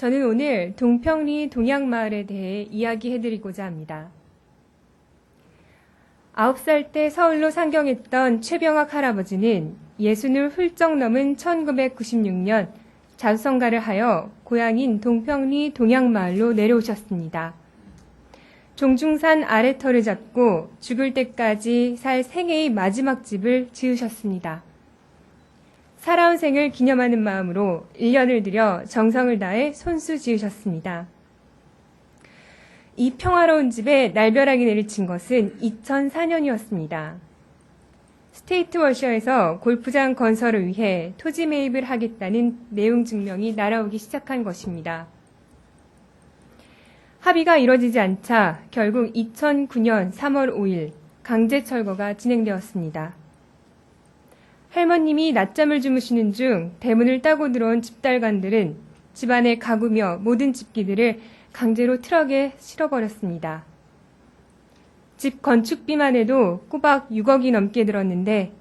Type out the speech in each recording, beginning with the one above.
저는 오늘 동평리 동양마을에 대해 이야기해드리고자 합니다. 9살 때 서울로 상경했던 최병학 할아버지는 60을 훌쩍 넘은 1996년 자수성가를 하여 고향인 동평리 동양마을로 내려오셨습니다. 종중산 아래터를 잡고 죽을 때까지 살 생애의 마지막 집을 지으셨습니다. 살아온 생을 기념하는 마음으로 1년을 들여 정성을 다해 손수 지으셨습니다. 이 평화로운 집에 날벼락이 내리친 것은 2004년이었습니다. 스테이트 워셔에서 골프장 건설을 위해 토지 매입을 하겠다는 내용 증명이 날아오기 시작한 것입니다. 합의가 이뤄지지 않자 결국 2009년 3월 5일 강제 철거가 진행되었습니다. 할머님이 낮잠을 주무시는 중 대문을 따고 들어온 집달관들은 집안의 가구며 모든 집기들을 강제로 트럭에 실어버렸습니다. 집 건축비만 해도 꼬박 6억이 넘게 들었는데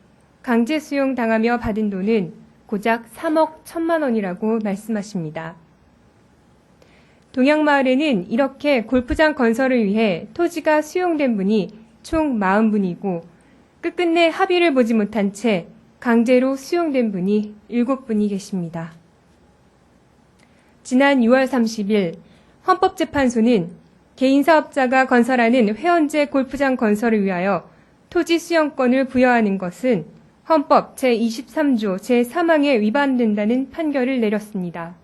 강제 수용 당하며 받은 돈은 고작 3억 1천만 원이라고 말씀하십니다. 동양마을에는 이렇게 골프장 건설을 위해 토지가 수용된 분이 총 40분이고 끝끝내 합의를 보지 못한 채 강제로 수용된 분이 7분이 계십니다. 지난 6월 30일 헌법재판소는 개인사업자가 건설하는 회원제 골프장 건설을 위하여 토지 수용권을 부여하는 것은 헌법 제23조 제3항에 위반된다는 판결을 내렸습니다.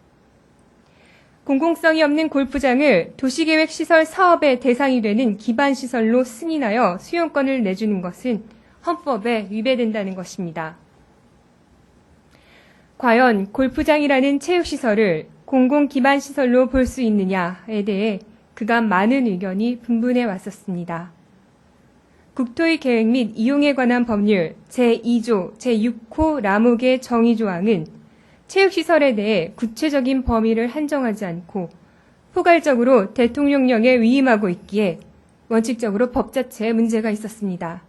공공성이 없는 골프장을 도시계획시설 사업의 대상이 되는 기반시설로 승인하여 수용권을 내주는 것은 헌법에 위배된다는 것입니다. 과연 골프장이라는 체육시설을 공공기반시설로 볼 수 있느냐에 대해 그간 많은 의견이 분분해 왔었습니다. 국토의 계획 및 이용에 관한 법률 제2조 제6호 라목의 정의조항은 체육시설에 대해 구체적인 범위를 한정하지 않고 포괄적으로 대통령령에 위임하고 있기에 원칙적으로 법 자체에 문제가 있었습니다.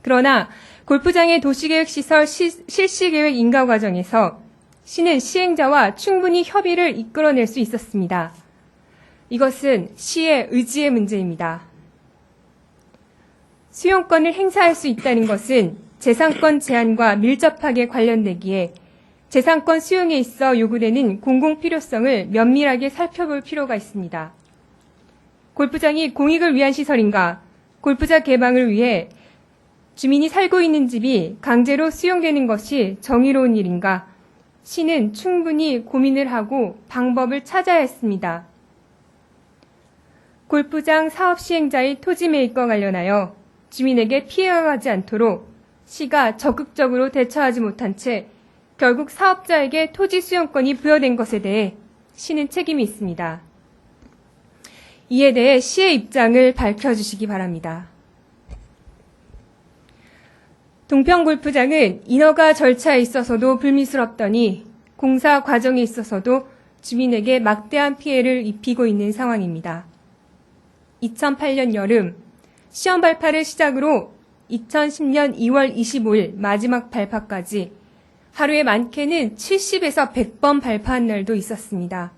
그러나 골프장의 도시계획시설 실시계획 인가 과정에서 시는 시행자와 충분히 협의를 이끌어낼 수 있었습니다. 이것은 시의 의지의 문제입니다. 수용권을 행사할 수 있다는 것은 재산권 제한과 밀접하게 관련되기에 재산권 수용에 있어 요구되는 공공필요성을 면밀하게 살펴볼 필요가 있습니다. 골프장이 공익을 위한 시설인가, 골프장 개방을 위해 주민이 살고 있는 집이 강제로 수용되는 것이 정의로운 일인가, 시는 충분히 고민을 하고 방법을 찾아야 했습니다. 골프장 사업 시행자의 토지 매입과 관련하여 주민에게 피해가 가지 않도록 시가 적극적으로 대처하지 못한 채 결국 사업자에게 토지 수용권이 부여된 것에 대해 시는 책임이 있습니다. 이에 대해 시의 입장을 밝혀주시기 바랍니다. 동평골프장은 인허가 절차에 있어서도 불미스럽더니 공사 과정에 있어서도 주민에게 막대한 피해를 입히고 있는 상황입니다. 2008년 여름 시험 발파를 시작으로 2010년 2월 25일 마지막 발파까지 하루에 많게는 70에서 100번 발파한 날도 있었습니다.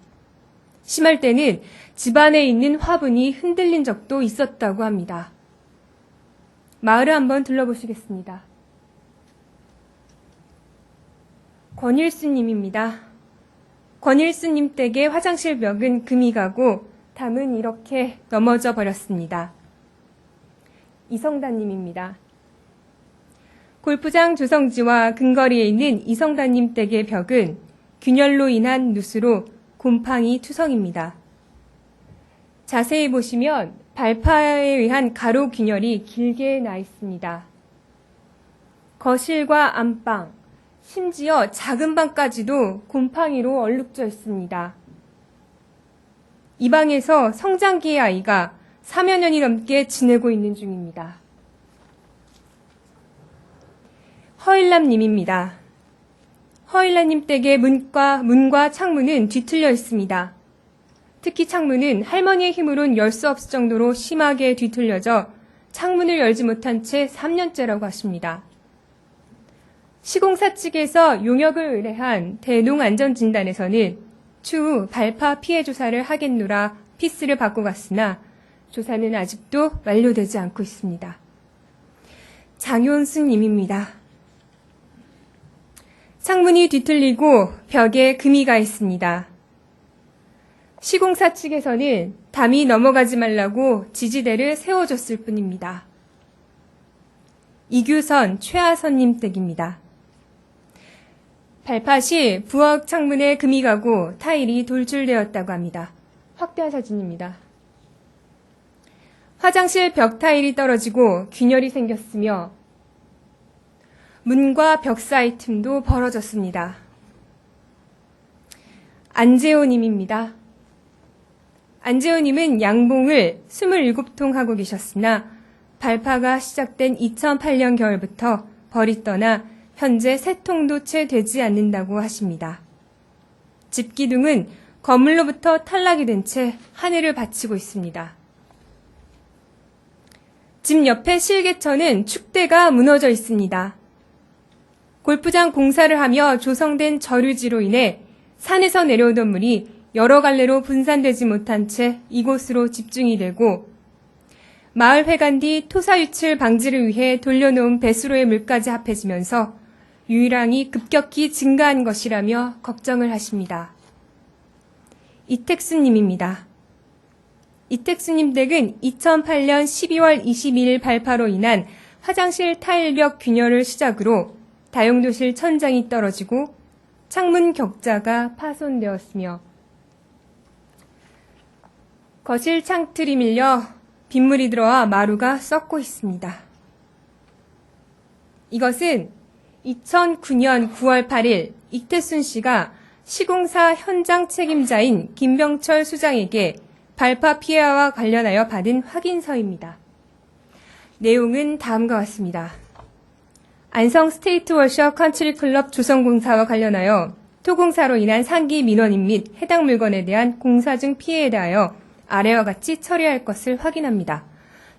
심할 때는 집안에 있는 화분이 흔들린 적도 있었다고 합니다. 마을을 한번 둘러보시겠습니다. 권일수님입니다. 권일수님 댁의 화장실 벽은 금이 가고 담은 이렇게 넘어져 버렸습니다. 이성단님입니다. 골프장 조성지와 근거리에 있는 이성단님 댁의 벽은 균열로 인한 누수로 곰팡이 투성입니다. 자세히 보시면 발파에 의한 가로 균열이 길게 나 있습니다. 거실과 안방, 심지어 작은 방까지도 곰팡이로 얼룩져 있습니다. 이 방에서 성장기의 아이가 3여 년이 넘게 지내고 있는 중입니다. 허일남님입니다. 허일남님 댁의 문과 창문은 뒤틀려 있습니다. 특히 창문은 할머니의 힘으론 열 수 없을 정도로 심하게 뒤틀려져 창문을 열지 못한 채 3년째라고 하십니다. 시공사 측에서 용역을 의뢰한 대농안전진단에서는 추후 발파 피해 조사를 하겠노라 피스를 받고 갔으나 조사는 아직도 완료되지 않고 있습니다. 장효순 님입니다. 창문이 뒤틀리고 벽에 금이 가 있습니다. 시공사 측에서는 담이 넘어가지 말라고 지지대를 세워줬을 뿐입니다. 이규선, 최하선님 댁입니다. 발파 시 부엌 창문에 금이 가고 타일이 돌출되었다고 합니다. 확대한 사진입니다. 화장실 벽 타일이 떨어지고 균열이 생겼으며 문과 벽 사이 틈도 벌어졌습니다. 안재호님입니다. 안재호님은 양봉을 27통 하고 계셨으나 발파가 시작된 2008년 겨울부터 벌이 떠나 현재 3통도 채 되지 않는다고 하십니다. 집 기둥은 건물로부터 탈락이 된 채 하늘을 받치고 있습니다. 집 옆에 실개천은 축대가 무너져 있습니다. 골프장 공사를 하며 조성된 저류지로 인해 산에서 내려오던 물이 여러 갈래로 분산되지 못한 채 이곳으로 집중이 되고 마을 회관 뒤 토사 유출 방지를 위해 돌려놓은 배수로의 물까지 합해지면서 유일항이 급격히 증가한 것이라며 걱정을 하십니다. 이택수님입니다. 이택수님 댁은 2008년 12월 22일 발파로 인한 화장실 타일벽 균열을 시작으로 다용도실 천장이 떨어지고 창문 격자가 파손되었으며 거실 창틀이 밀려 빗물이 들어와 마루가 썩고 있습니다. 이것은 2009년 9월 8일 이태순 씨가 시공사 현장 책임자인 김병철 수장에게 발파 피해와 관련하여 받은 확인서입니다. 내용은 다음과 같습니다. 안성 스테이트워셔 컨트리클럽 조성공사와 관련하여 토공사로 인한 상기 민원인 및 해당 물건에 대한 공사 중 피해에 대하여 아래와 같이 처리할 것을 확인합니다.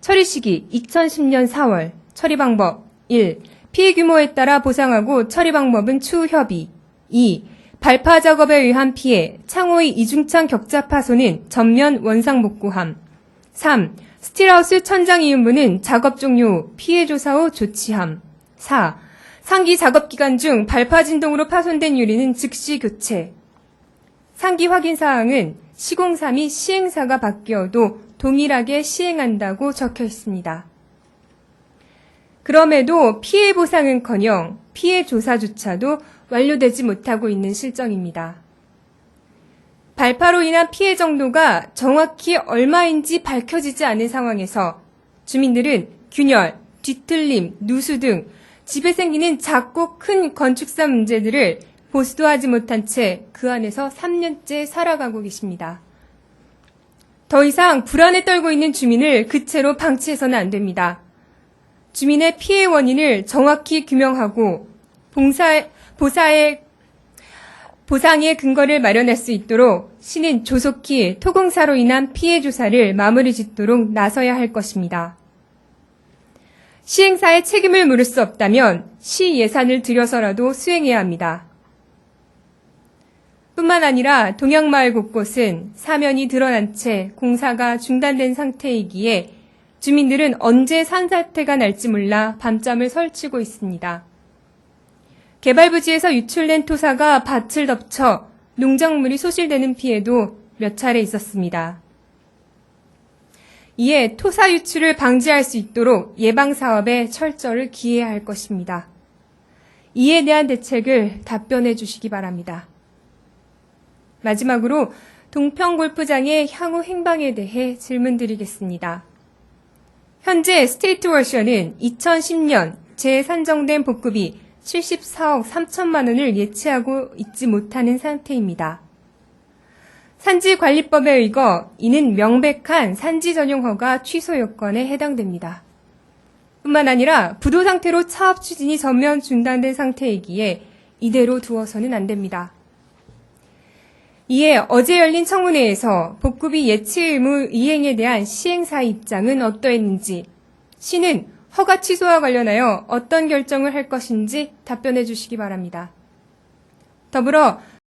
처리 시기 2010년 4월, 처리 방법 1. 피해 규모에 따라 보상하고 처리 방법은 추후 협의 2. 발파 작업에 의한 피해, 창호의 이중창 격자 파손은 전면 원상 복구함 3. 스틸하우스 천장 이음부는 작업 종료 후 피해 조사 후 조치함 4. 상기 작업 기간 중 발파 진동으로 파손된 유리는 즉시 교체. 상기 확인 사항은 시공사 및 시행사가 바뀌어도 동일하게 시행한다고 적혀 있습니다. 그럼에도 피해 보상은커녕 피해 조사조차도 완료되지 못하고 있는 실정입니다. 발파로 인한 피해 정도가 정확히 얼마인지 밝혀지지 않은 상황에서 주민들은 균열, 뒤틀림, 누수 등 집에 생기는 작고 큰 건축사 문제들을 보수도 하지 못한 채 그 안에서 3년째 살아가고 계십니다. 더 이상 불안에 떨고 있는 주민을 그 채로 방치해서는 안 됩니다. 주민의 피해 원인을 정확히 규명하고 보상의 근거를 마련할 수 있도록 시는 조속히 토공사로 인한 피해 조사를 마무리 짓도록 나서야 할 것입니다. 시행사의 책임을 물을 수 없다면 시 예산을 들여서라도 수행해야 합니다. 뿐만 아니라 동양마을 곳곳은 사면이 드러난 채 공사가 중단된 상태이기에 주민들은 언제 산사태가 날지 몰라 밤잠을 설치고 있습니다. 개발부지에서 유출된 토사가 밭을 덮쳐 농작물이 소실되는 피해도 몇 차례 있었습니다. 이에 토사 유출을 방지할 수 있도록 예방사업에 철저를 기해야 할 것입니다. 이에 대한 대책을 답변해 주시기 바랍니다. 마지막으로 동평골프장의 향후 행방에 대해 질문드리겠습니다. 현재 스테이트워셔는 2010년 재산정된 복급이 74억 3천만 원을 예치하고 있지 못하는 상태입니다. 산지관리법에 의거 이는 명백한 산지 전용 허가 취소 요건에 해당됩니다. 뿐만 아니라 부도 상태로 사업 추진이 전면 중단된 상태이기에 이대로 두어서는 안 됩니다. 이에 어제 열린 청문회에서 복급이 예치 의무 이행에 대한 시행사의 입장은 어떠했는지, 시는 허가 취소와 관련하여 어떤 결정을 할 것인지 답변해 주시기 바랍니다. 더불어